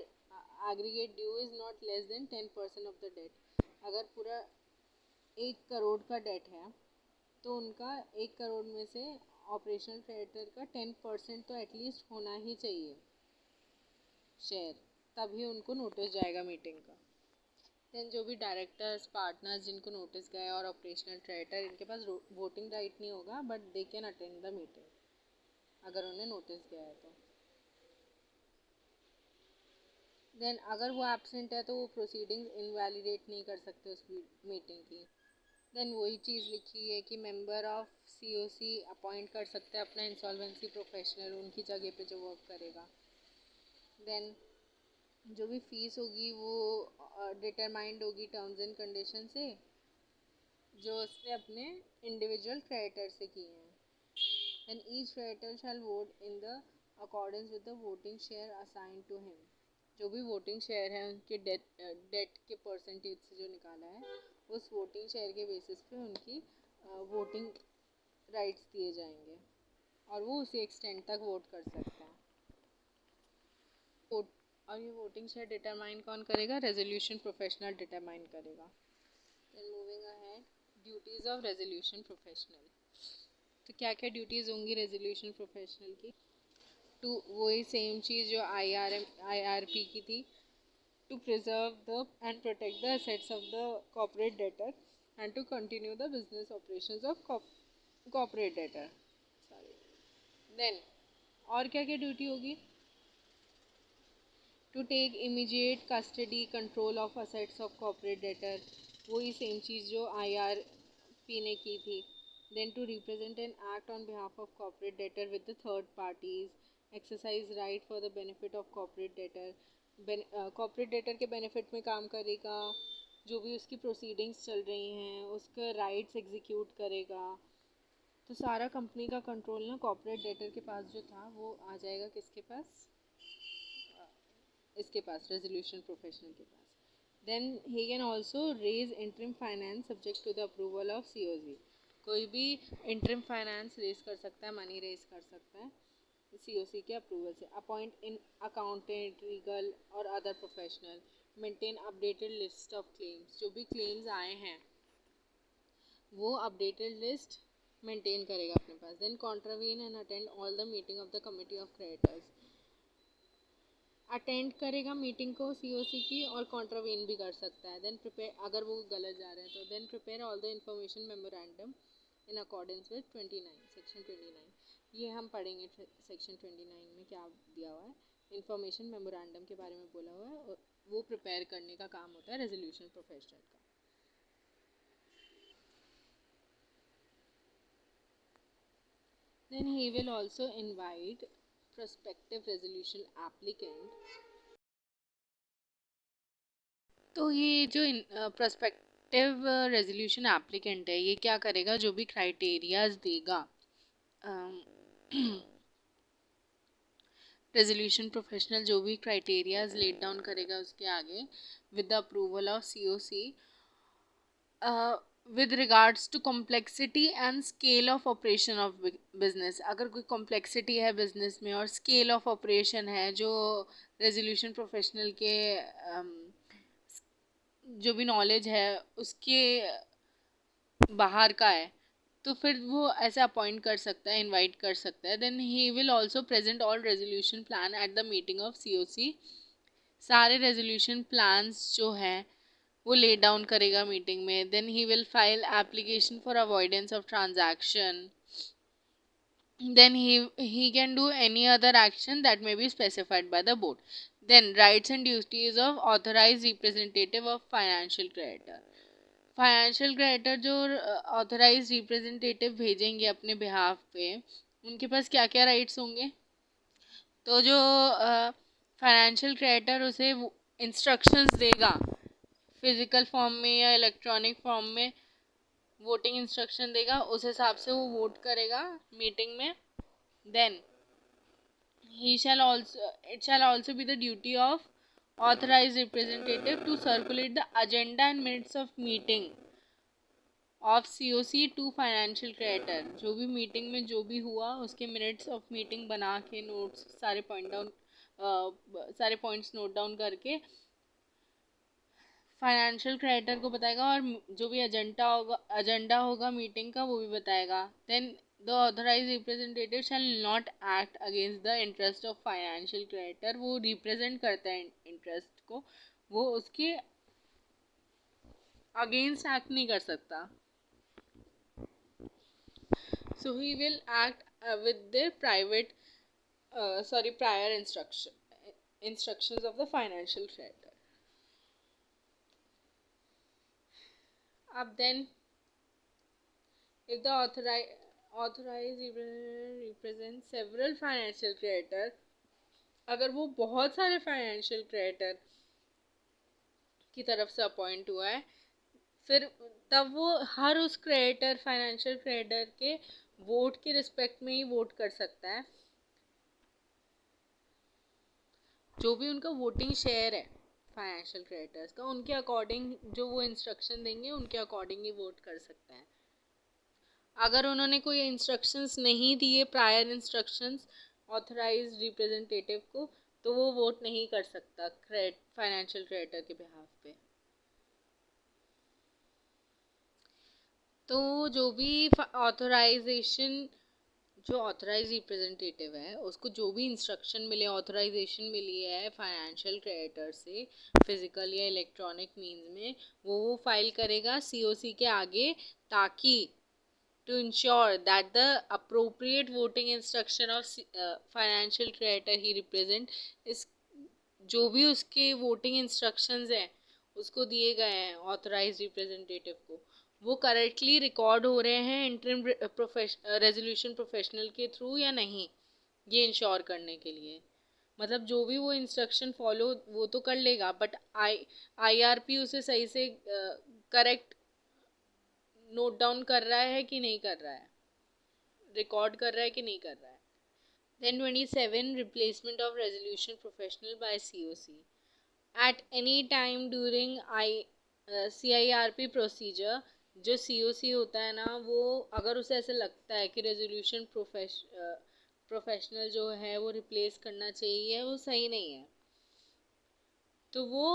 Speaker 1: aggregate due is not less than 10% of the debt। अगर पूरा 1 करोड़ का डेट है तो उनका 1 करोड़ में से ऑपरेशनल क्रेडिटर का 10% तो एटलीस्ट होना ही चाहिए शेयर, तभी उनको नोटिस जाएगा मीटिंग का। देन जो भी डायरेक्टर्स पार्टनर्स जिनको नोटिस गए और ऑपरेशनल क्रेडिटर, इनके पास वोटिंग राइट नहीं होगा but they can attend the meeting अगर उन्हें नोटिस गया है तो। देन अगर वो एब्सेंट है तो वो प्रोसीडिंग इनवैलिडेट नहीं कर सकते उस मीटिंग की। देन वही चीज़ लिखी है कि मेंबर ऑफ COC अपॉइंट कर सकते हैं अपना इंसॉल्वेंसी प्रोफेशनल उनकी जगह पे जो वर्क करेगा। देन जो भी फीस होगी वो डिटरमाइंड होगी टर्म्स एंड कंडीशन से जो उसने अपने इंडिविजुअल क्रेडिटर से किए हैं। Then each creditor shall vote in the accordance with the voting share assign to him. जो भी वोटिंग शेयर है उनके डेट के परसेंटेज से जो निकाला है उस वोटिंग शेयर के बेसिस पे उनकी वोटिंग राइट्स दिए जाएंगे और वो उसी एक्सटेंट तक वोट कर सकते हैं। और ये वोटिंग शेयर डिटरमाइन कौन करेगा, रेजोल्यूशन प्रोफेशनल डिटरमाइन करेगा। Then moving ahead, duties of resolution professional. तो क्या क्या ड्यूटीज़ होंगी रेजोल्यूशन प्रोफेशनल की, टू वही सेम चीज़ जो IRP की थी, to preserve the and protect the assets of the corporate debtor and to continue the business operations of corporate debtor। Sorry। Then और क्या क्या ड्यूटी होगी, to take immediate custody control of assets of corporate debtor, वही same चीज़ जो IRP ने की थी। Then to represent and act on behalf of corporate debtor with the third parties, exercise right for the benefit of corporate debtor, corporate debtor के benefit में काम करेगा, जो भी उसकी प्रोसीडिंग्स चल रही हैं उसका राइट्स एग्जीक्यूट करेगा। तो सारा कंपनी का कंट्रोल ना कॉर्पोरेट डेटर के पास जो था वो आ जाएगा किसके पास, इसके पास, रेजोल्यूशन प्रोफेशनल के पास। Then he can also raise interim finance subject to the approval of COC। कोई भी इंटरिम फाइनेंस रेज कर सकता है, मनी रेज कर सकता है COC के अप्रूवल से। अपॉइंट इन अकाउंटेंट, लीगल और other professional, maintain updated list of claims. जो भी क्लेम्स आए हैं वो अपडेटेड लिस्ट मेंटेन करेगा अपने पास। Then contravene and attend all the meeting of the committee of creditors. Attend करेगा मीटिंग को COC की और कॉन्ट्रावीन भी कर सकता है। देन प्रिपेयर, अगर वो गलत जा रहे हैं तो then prepare all the information memorandum in accordance with 29 section 29। ये हम पढ़ेंगे सेक्शन 29 में क्या दिया हुआ है। इंफॉर्मेशन मेमोरेंडम के बारे में बोला हुआ है और वो प्रिपेयर करने का काम होता है रेजोल्यूशन प्रोफेशनल का। Then he will also invite prospective resolution applicant। तो ये जो प्रोस्पेक्टिव रेजोल्यूशन एप्लीकेंट है ये क्या करेगा, जो भी क्राइटेरियाज देगा रेजोल्यूशन प्रोफेशनल जो भी क्राइटेरियाज लेट डाउन करेगा उसके आगे with the approval of COC with regards to complexity and scale of operation of business. अगर कोई कॉम्प्लेक्सिटी है बिजनेस में और स्केल ऑफ ऑपरेशन है जो रेजोल्यूशन प्रोफेशनल के जो भी नॉलेज है उसके बाहर का है तो फिर वो ऐसे अपॉइंट कर सकता है, इनवाइट कर सकता है। Then he will also present all resolution plan at the meeting of COC। सारे रेजोल्यूशन प्लान्स जो हैं वो ले डाउन करेगा मीटिंग में। Then he will file application for avoidance of transaction. Then he can do any other action that may be specified by the board. Then rights and duties of authorized representative of financial creditor। Financial creditor जो authorise representative भेजेंगे अपने behalf पे उनके पास क्या क्या rights होंगे। तो जो फाइनेंशियल क्रेडिटर उसे इंस्ट्रक्शंस देगा फिजिकल फॉर्म में या इलेक्ट्रॉनिक फॉर्म में वोटिंग इंस्ट्रक्शन देगा, उस हिसाब से वो वोट करेगा मीटिंग में। Then it shall also be the duty of authorized representative to circulate the agenda and minutes of meeting of COC to financial creditor. जो भी मीटिंग में जो भी हुआ उसके मिनट्स ऑफ मीटिंग बना के नोट्स सारे सारे पॉइंट्स नोट डाउन करके फाइनेंशियल क्रेडिटर को बताएगा और जो भी एजेंडा होगा मीटिंग का वो भी बताएगा। Then the authorize representative shall not act against the interest of financial creditor. वो रिप्रेजेंट करता है इंटरेस्ट को, वो उसके अगेंस्ट एक्ट नहीं कर सकता। So he will act with their prior instructions of the financial creditor. Up then, if the authorized represents several financial creditor, अगर वो बहुत सारे फाइनेंशियल क्रेडिटर की तरफ से अपॉइंट हुआ है फिर तब वो हर उस क्रेडिटर फाइनेंशियल क्रेडिटर के वोट के रिस्पेक्ट में ही वोट कर सकता है। जो भी उनका वोटिंग शेयर है फाइनेंशियल क्रेडिटर्स का उनके अकॉर्डिंग जो वो इंस्ट्रक्शन देंगे उनके अकॉर्डिंग ही वोट कर सकता है। अगर उन्होंने कोई इंस्ट्रक्शंस नहीं दिए प्रायर इंस्ट्रक्शंस ऑथराइज रिप्रेजेंटेटिव को तो वो वोट नहीं कर सकता फाइनेंशियल क्रेडिटर के बिहाफ पे। तो जो भी ऑथराइज रिप्रेजेंटेटिव है उसको जो भी इंस्ट्रक्शन मिले ऑथराइजेशन मिली है फाइनेंशियल क्रेडिटर से फिजिकल या इलेक्ट्रॉनिक मींस में वो फाइल करेगा COC के आगे ताकि to ensure that the appropriate voting instruction of financial creditor he represent is जो भी उसके वोटिंग इंस्ट्रक्शंस हैं उसको दिए गए हैं ऑथराइज रिप्रेजेंटेटिव को वो करेक्टली रिकॉर्ड हो रहे हैं इंटरिम रेजोल्यूशन प्रोफेशनल के थ्रू या नहीं, ये इंश्योर करने के लिए। मतलब जो भी वो इंस्ट्रक्शन फॉलो वो तो कर लेगा बट IRP उसे सही से करेक्ट नोट डाउन कर रहा है कि नहीं कर रहा है, रिकॉर्ड कर रहा है कि नहीं कर रहा है। Then 27 replacement of resolution professional by COC at any time during CIRP procedure। जो COC होता है ना वो अगर उसे ऐसे लगता है कि रेजोल्यूशन प्रोफेशनल जो है वो रिप्लेस करना चाहिए वो सही नहीं है तो वो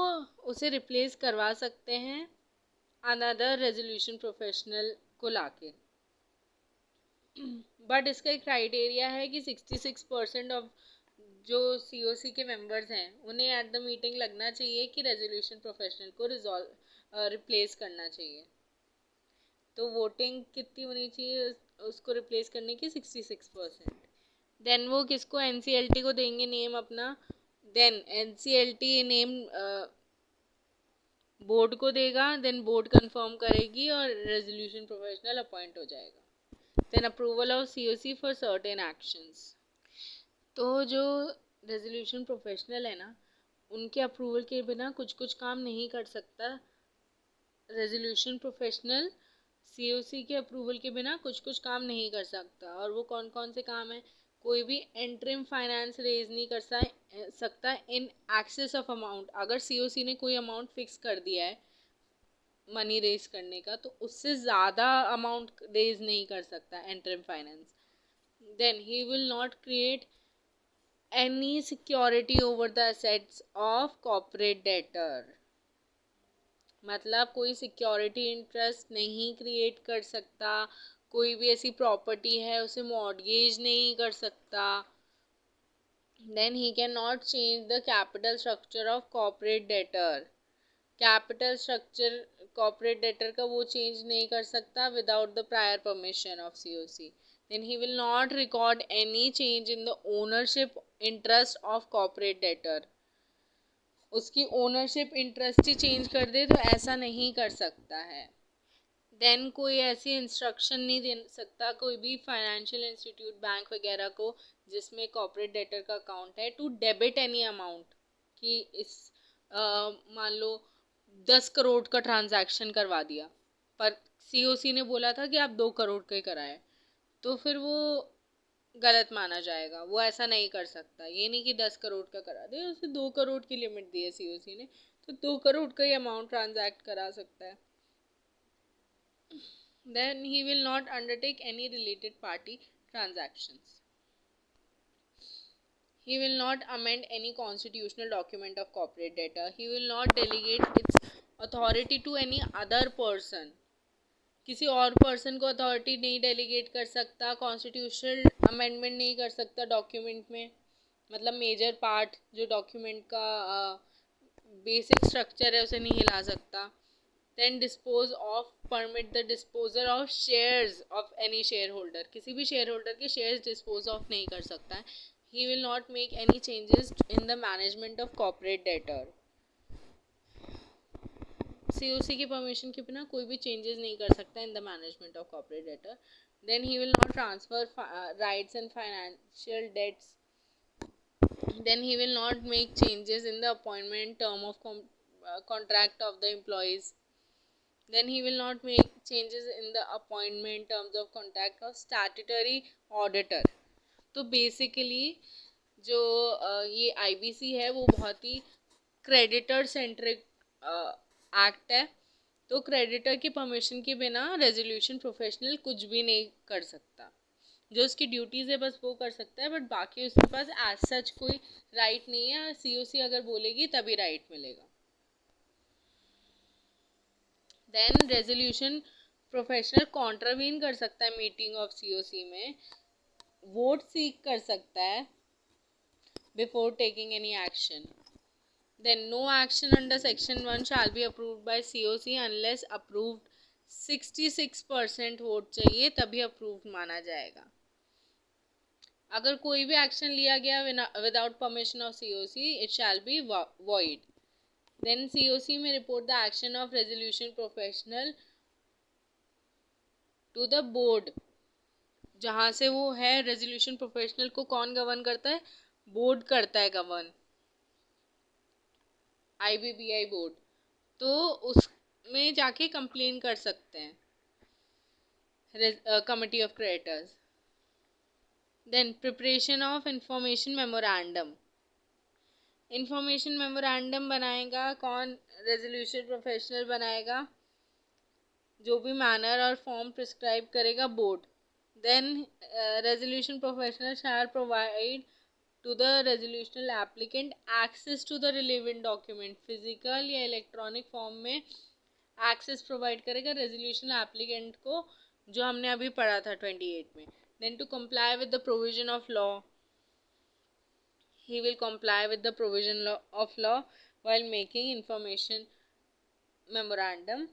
Speaker 1: उसे रिप्लेस करवा सकते हैं अनदर रेजोल्यूशन प्रोफेशनल को लाके। बट इसका एक क्राइटेरिया है कि 66% ऑफ जो COC के मेंबर्स हैं उन्हें एट द मीटिंग लगना चाहिए कि रेजोल्यूशन प्रोफेशनल को रिप्लेस करना चाहिए। तो वोटिंग कितनी होनी चाहिए उसको रिप्लेस करने की? 66%। देन वो किसको? एनसीएलटी को देंगे नेम अपना। देन एनसीएलटी नेम बोर्ड को देगा, देन बोर्ड कंफर्म करेगी और रेजोल्यूशन प्रोफेशनल अपॉइंट हो जाएगा। Then approval of COC for certain actions. तो जो रेजोल्यूशन प्रोफेशनल है ना, उनके अप्रूवल के बिना कुछ कुछ काम नहीं कर सकता। रेजोल्यूशन प्रोफेशनल सीओसी के अप्रूवल के बिना कुछ कुछ काम नहीं कर सकता। और वो कौन कौन से काम है? कोई भी एंट्रीम फाइनेंस रेज नहीं कर सकता इन एक्सेस ऑफ अमाउंट। अगर सीओसी ने कोई अमाउंट फिक्स कर दिया है मनी रेज करने का, तो उससे ज़्यादा अमाउंट रेज नहीं कर सकता interim finance. Then he will not create any security over the assets of corporate debtor। मतलब कोई सिक्योरिटी इंटरेस्ट नहीं क्रिएट कर सकता, कोई भी ऐसी प्रॉपर्टी है उसे मॉर्गेज नहीं कर सकता। Then he can not change the capital structure of corporate debtor. Capital structure corporate debtor का वो चेंज नहीं कर सकता without the prior permission of COC. Then he will not record any change in the ownership interest of corporate debtor। उसकी ownership interest ही change कर दे तो ऐसा नहीं कर सकता है। देन कोई ऐसी इंस्ट्रक्शन नहीं दे सकता कोई भी फाइनेंशियल इंस्टीट्यूट बैंक वगैरह को जिसमें कॉर्पोरेट डेटर का अकाउंट है टू डेबिट एनी अमाउंट, कि इस मान लो 10 करोड़ का ट्रांजैक्शन करवा दिया पर सीओसी ने बोला था कि आप 2 करोड़ का ही कराएं, तो फिर वो गलत माना जाएगा। वो ऐसा नहीं कर सकता। ये नहीं कि 10 करोड़ का करा दे, उसे 2 करोड़ की लिमिट दी है सीओसी ने, तो 2 करोड़ का ही अमाउंट ट्रांजैक्ट करा सकता है। Then he will not undertake any related party transactions. He will not amend any constitutional document of corporate debtor. He will not delegate its authority to any other person। किसी और person को authority नहीं delegate कर सकता, constitutional amendment नहीं कर सकता document में। मतलब मेजर पार्ट जो डॉक्यूमेंट का बेसिक स्ट्रक्चर है उसे नहीं हिला सकता। Then dispose of permit the disposal of shares of any share holder. किसी भी शेयर होल्डर के शेयर्स डिस्पोज ऑफ नहीं कर सकता है। He will not make any changes in the management of corporate debtor. COC की परमिशन के बिना कोई भी चेंजेस नहीं कर सकता in the management of corporate debtor. Then he will not transfer rights and financial debts. Then he will not make changes in the appointment term of contract of the employees। Then he will not make changes in the appointment terms of contract of statutory auditor। तो basically जो ये IBC है वो बहुत ही creditor centric act है। तो creditor की permission के बिना रेजोल्यूशन प्रोफेशनल कुछ भी नहीं कर सकता। जो उसकी ड्यूटीज़ है बस वो कर सकता है, बट बाकी उसके पास एज सच कोई राइट नहीं है। सीओसी अगर बोलेगी तभी राइट मिलेगा। देन रेजोल्यूशन प्रोफेशनल कॉन्ट्रावीन कर सकता है मीटिंग ऑफ सीओसी में, वोट सीक कर सकता है before taking any action. Then no action under section 1 shall be approved by COC unless approved 66% vote चाहिए, तभी अप्रूव्ड माना जाएगा। अगर कोई भी एक्शन लिया गया without permission of COC it shall be void. Then COC में report the action of resolution professional to the board. जहाँ से वो है रेजोल्यूशन प्रोफेशनल को कौन गवर्न करता है? बोर्ड करता है गवर्न, आईबीबीआई बोर्ड। तो उसमें जाके कंप्लेन कर सकते हैं committee of creditors. Then preparation of information memorandum. Information memorandum बनाएगा कौन? रेजोल्यूशन प्रोफेशनल बनाएगा। जो भी मैनर और फॉर्म प्रिस्क्राइब करेगा board. Then resolution professional shall provide to the resolutional applicant access to the relevant document। Physical या electronic form में access provide करेगा रेजोल्यूशन एप्लीकेंट को, जो हमने अभी पढ़ा था 28 में। Then to comply with the provision of law, he will comply with the provision of law while making information memorandum।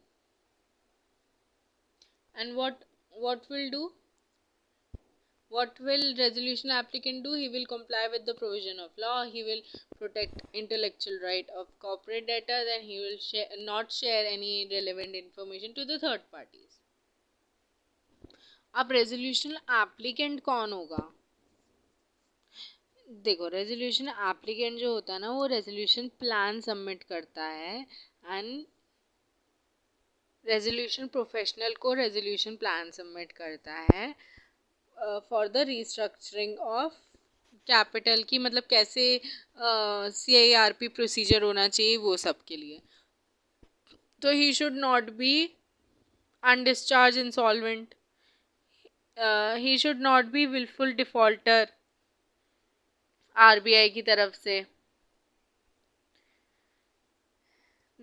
Speaker 1: And what will do? What will resolution applicant do? He will comply with the provision of law. He will protect intellectual right of corporate debtor. Then he will not share any relevant information to the third parties. अब resolution applicant कौन होगा? देखो, resolution applicant जो होता है ना, वो resolution plan submit करता है एंड रेजोल्यूशन प्रोफेशनल को रेजोल्यूशन प्लान सबमिट करता है for the restructuring of capital की, मतलब कैसे CIRP प्रोसीजर होना चाहिए वो सब के लिए. तो he should not be undischarged insolvent, he should not be wilful defaulter RBI की तरफ से.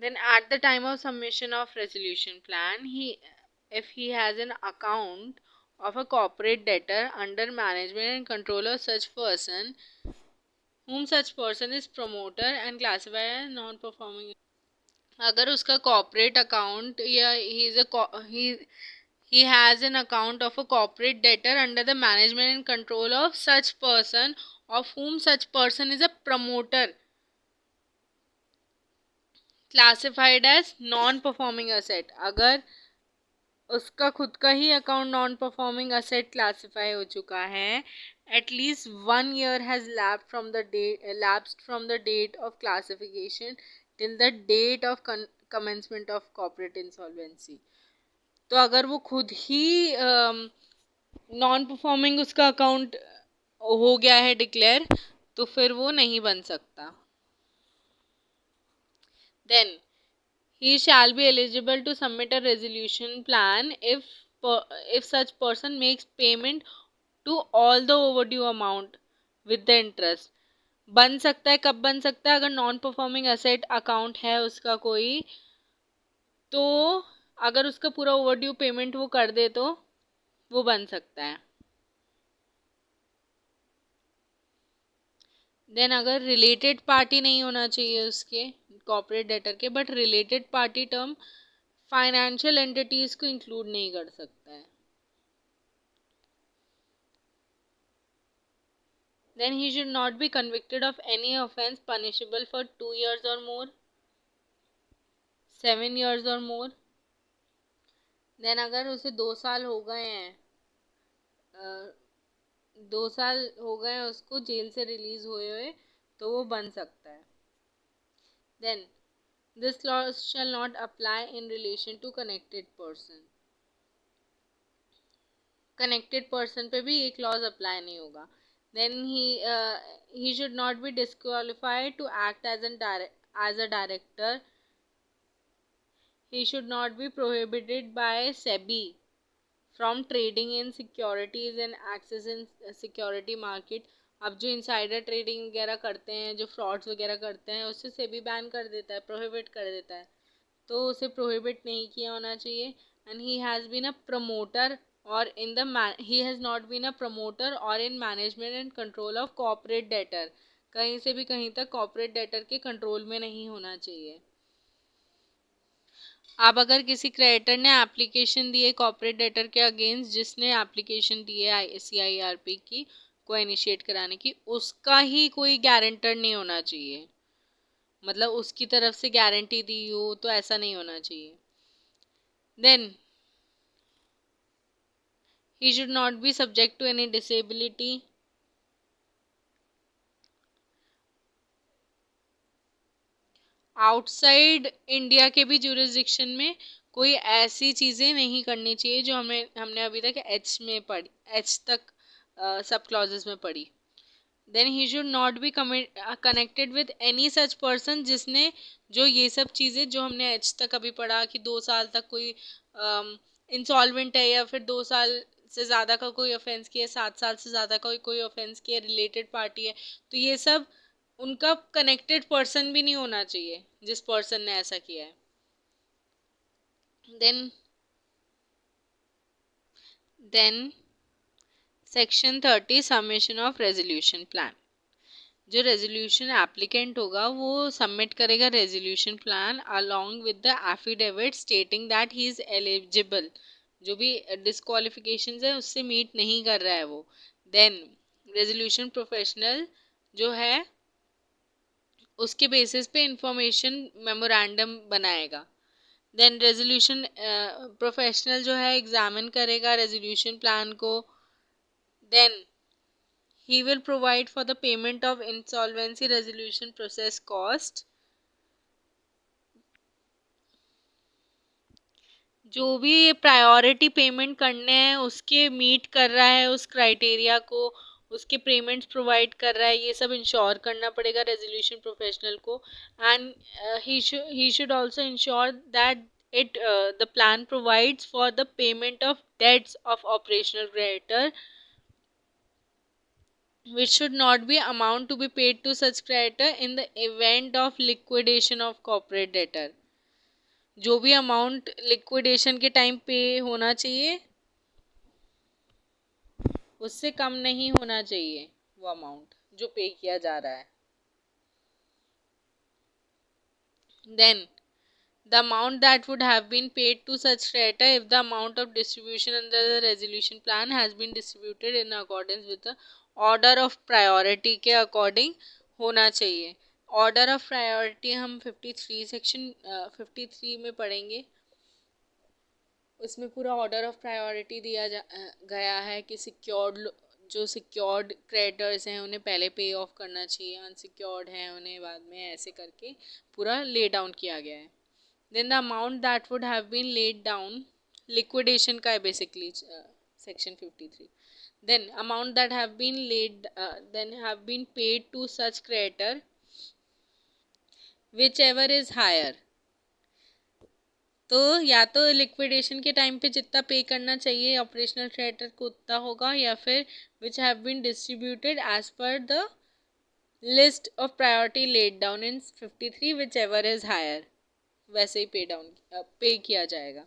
Speaker 1: Then at the time of submission of resolution plan, if he has an account of a corporate debtor under management and control of such person, whom such person is promoter and classified as non-performing. अगर उसका corporate account या he has an account of a corporate debtor under the management and control of such person, of whom such person is a promoter, classified as non performing asset. अगर उसका खुद का ही account non performing asset classify हो चुका है, at least 1 year has lapsed from the date of classification till the date of commencement of corporate insolvency. तो अगर वो खुद ही नॉन परफॉर्मिंग उसका अकाउंट हो गया है डिक्लेयर, तो फिर वो नहीं बन सकता. Then he shall be eligible to submit a resolution plan if such person makes payment to all the overdue amount with the interest. बन सकता है, कब बन सकता है? अगर नॉन परफॉर्मिंग असेट अकाउंट है उसका कोई, तो अगर उसका पूरा ओवरड्यू पेमेंट वो कर दे तो वो बन सकता है. देन अगर रिलेटेड पार्टी नहीं होना चाहिए उसके कॉर्पोरेट डेटर के, but related party term financial entities को इंक्लूड नहीं कर सकता है. Then he should not be convicted of any offense punishable for 2 years or more, 7 years or more. Then अगर उसे 2 साल हो गए हैं, 2 साल हो गए हैं उसको जेल से रिलीज हुए तो वो बन सकता है. Then this clause shall not apply in relation to connected person. Connected person पे भी ये clause apply नहीं होगा. Then he should not be disqualified to act as a director. He should not be prohibited by SEBI from trading in securities and access in security market. अब जो insider trading वगैरह करते हैं, जो frauds वगैरह करते हैं, उससे सेबी बैन कर देता है, प्रोहिबिट कर देता है. तो उसे प्रोहिबिट नहीं किया होना चाहिए. And he has been a promoter और he has not been a promoter or in management and control of corporate debtor. कहीं से भी कहीं तक corporate debtor के कंट्रोल में नहीं होना चाहिए. अब अगर किसी क्रेडिटर ने एप्लीकेशन दी है कॉर्पोरेट डेटर के अगेंस्ट, जिसने एप्लीकेशन दी है CIRP की को इनिशिएट कराने की, उसका ही कोई गारंटर नहीं होना चाहिए. मतलब उसकी तरफ से गारंटी दी हो तो ऐसा नहीं होना चाहिए. Then he should not be subject to any disability. Outside India के भी जुरिस्डिक्शन में कोई ऐसी चीज़ें नहीं करनी चाहिए जो हमने अभी तक एच तक सब क्लॉजेस में पढ़ी. Then he should not be connected with any such person जिसने जो ये सब चीज़ें जो हमने एच तक अभी पढ़ा कि 2 साल तक कोई इंसॉल्वेंट है, या फिर 2 साल से ज़्यादा का कोई ऑफेंस किया, 7 साल से ज़्यादा का कोई ऑफेंस किया, रिलेटेड पार्टी है, तो ये सब उनका कनेक्टेड पर्सन भी नहीं होना चाहिए जिस पर्सन ने ऐसा किया है. Then section 30 submission of resolution plan. जो रेजोल्यूशन एप्लीकेंट होगा वो सबमिट करेगा resolution plan along with the affidavit stating that he is eligible जो भी डिस्क्वालिफिकेशंस है उससे मीट नहीं कर रहा है वो, देन रेजोल्यूशन प्रोफेशनल जो है उसके बेसिस पे इंफॉर्मेशन मेमोरेंडम बनाएगा। देन रेजोल्यूशन प्रोफेशनल जो है एग्जामिन करेगा रेजोल्यूशन प्लान को, then he will provide for the payment of insolvency resolution process cost। जो भी ये प्रायोरिटी पेमेंट करने हैं उसके मीट कर रहा है उस क्राइटेरिया को, उसके पेमेंट्स प्रोवाइड कर रहा है, ये सब इंश्योर करना पड़ेगा रेजोल्यूशन प्रोफेशनल को। And he should also ensure that it the plan provides for the payment of debts of operational creditor which should not be amount to be paid to such creditor in the event of liquidation of corporate debtor। जो भी amount liquidation के time पे होना चाहिए उससे कम नहीं होना चाहिए वो अमाउंट जो पे किया जा रहा है। Then the amount that would have been paid to such creditor if the amount of distribution under the resolution plan has been distributed in accordance with the order of priority के according होना चाहिए। Order of priority हम 53 section 53 में पढ़ेंगे, उसमें पूरा order of priority दिया गया है कि सिक्योर्ड जो सिक्योर्ड क्रेडिटर्स हैं उन्हें पहले पे ऑफ करना चाहिए, अनसिक्योर्ड हैं उन्हें बाद में, ऐसे करके पूरा ले डाउन किया गया है। then the amount that would have been laid down liquidation का है basically section 53। then amount that have been laid then have been paid to such creditor whichever is higher। तो या तो लिक्विडेशन के time पे जितना पे करना चाहिए ऑपरेशनल क्रेडिटर को उतना होगा, या फिर which have been distributed as per the list of priority laid down in 53 whichever is higher, वैसे ही पे किया जाएगा।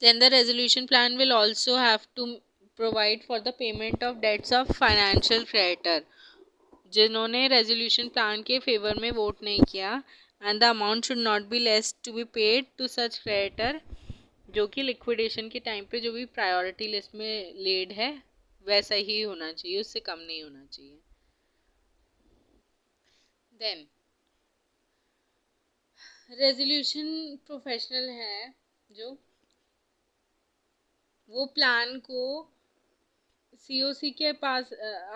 Speaker 1: Then the resolution plan will also have to provide for the payment of debts of financial creditor जिन्होंने resolution plan के favour में vote नहीं किया, and the amount should not be less to be paid to such creditor, जो कि liquidation के time पे जो भी प्रायोरिटी लिस्ट में लेड है वैसा ही होना चाहिए, उससे कम नहीं होना चाहिए। देन रेजोल्यूशन प्रोफेशनल है जो वो प्लान को सीओसी के पास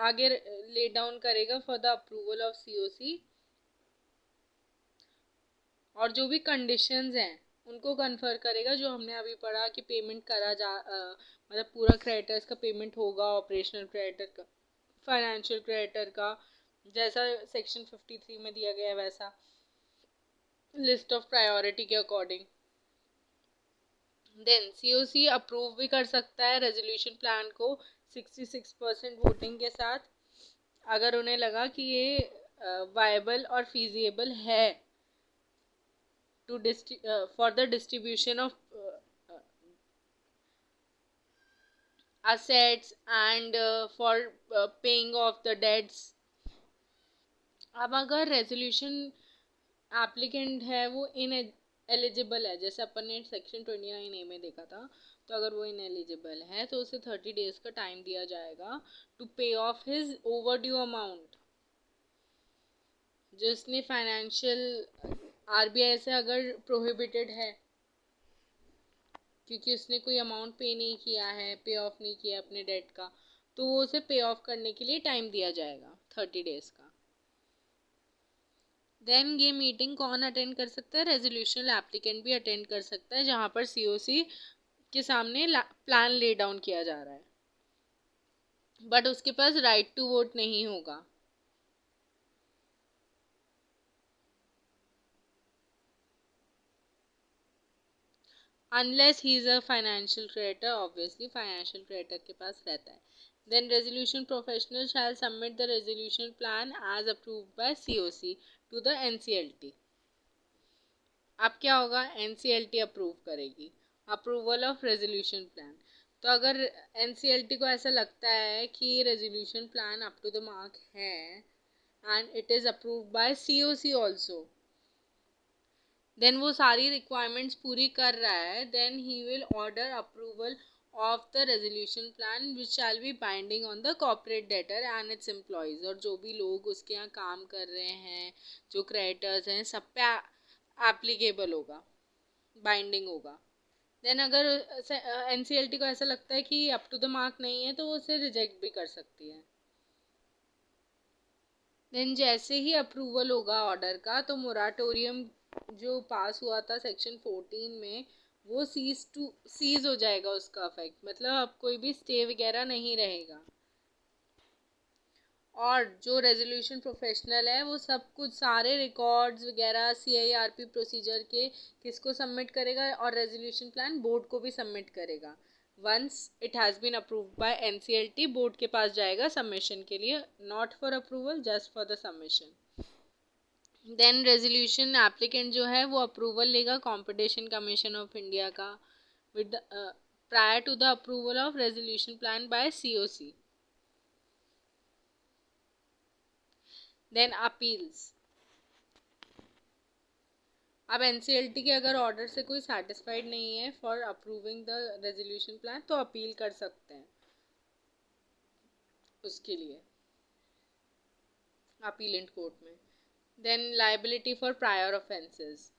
Speaker 1: आगे ले डाउन करेगा for the approval of COC, और जो भी कंडीशंस हैं उनको कन्फर्म करेगा, जो हमने अभी पढ़ा कि पेमेंट करा जा मतलब पूरा क्रेडिटर्स का पेमेंट होगा, ऑपरेशनल क्रेडिटर का, फाइनेंशियल क्रेडिटर का, जैसा सेक्शन 53 में दिया गया है वैसा लिस्ट ऑफ प्रायोरिटी के अकॉर्डिंग। देन सीओसी अप्रूव भी कर सकता है रेजोल्यूशन प्लान को 66% वोटिंग के साथ, अगर उन्हें लगा कि ये वायबल और फीजिएबल है to for the distribution of assets and for paying off the debts। अब अगर रेजोल्यूशन एप्लीकेंट है वो इन एलिजिबल है, जैसे अपन ने सेक्शन 29A में देखा था, तो अगर वो इन एलिजिबल है तो उसे 30 डेज का टाइम दिया जाएगा टू पे of his over due amount, जिसने फाइनेंशियल आरबीआई से अगर प्रोहिबिटेड है क्योंकि उसने कोई अमाउंट पे नहीं किया है, पे ऑफ नहीं किया अपने डेट का, तो वो उसे पे ऑफ करने के लिए टाइम दिया जाएगा 30 डेज का। देन ये मीटिंग कौन अटेंड कर सकता है? रेजोल्यूशन एप्लीकेंट भी अटेंड कर सकता है, जहाँ पर सीओसी के सामने प्लान ले डाउन किया जा रहा है, बट उसके पास राइट टू वोट नहीं होगा। Unless he is a financial creditor, obviously financial creditor के पास रहता है। Then resolution professional shall submit the resolution plan as approved by COC to the NCLT. अब क्या होगा? एनसीएलटी अप्रूव करेगी, अप्रूवल ऑफ रेजोल्यूशन प्लान। तो अगर एनसीएलटी को ऐसा लगता है कि resolution plan up to the mark है and it is approved by COC also, then वो सारी रिक्वायरमेंट्स पूरी कर रहा है, then he will order approval of the resolution plan which shall be binding on the corporate debtor and its employees. और जो भी लोग उसके यहाँ काम कर रहे हैं, जो क्रेडिटर्स हैं, सब पे एप्लीकेबल होगा, बाइंडिंग होगा। देन अगर एनसीएलटी को ऐसा लगता है कि अप टू द मार्क नहीं है तो वो उसे रिजेक्ट भी कर सकती है। देन जैसे ही अप्रूवल होगा ऑर्डर का तो मोराटोरियम जो पास हुआ था सेक्शन 14 में वो सीज हो जाएगा उसका इफेक्ट, मतलब अब कोई भी स्टे वगैरह नहीं रहेगा। और जो रेजोल्यूशन प्रोफेशनल है वो सब कुछ सारे रिकॉर्ड्स वगैरह सीआईआरपी प्रोसीजर के किसको सबमिट करेगा, और रेजोल्यूशन प्लान बोर्ड को भी सबमिट करेगा। Once it has been approved by NCLT, board के पास जाएगा सबमिशन के लिए, not for approval, just for the submission. Then resolution applicant जो है वो अप्रूवल लेगा कंपटीशन कमीशन ऑफ इंडिया का with prior to the approval of resolution plan by COC. Then appeals. अब एनसीएलटी के अगर ऑर्डर से कोई सेटिस्फाइड नहीं है for approving the resolution plan तो अपील कर सकते हैं उसके लिए अपीलेंट कोर्ट में। Then liability for prior offences.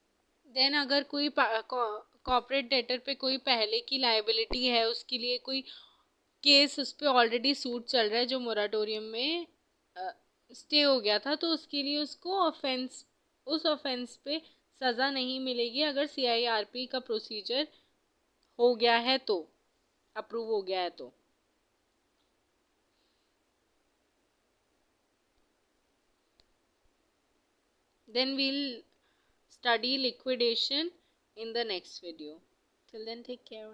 Speaker 1: Then अगर कोई कॉर्पोरेट डेटर पे कोई पहले की लाइबिलिटी है, उसके लिए कोई केस उस पर ऑलरेडी सूट चल रहा है जो मोराटोरियम में स्टे हो गया था, तो उसके लिए उसको ऑफेंस, उस ऑफेंस पे सज़ा नहीं मिलेगी अगर सीआईआरपी का प्रोसीजर हो गया है तो, अप्रूव हो गया है तो। Then we'll study liquidation in the next video. Till then, take care.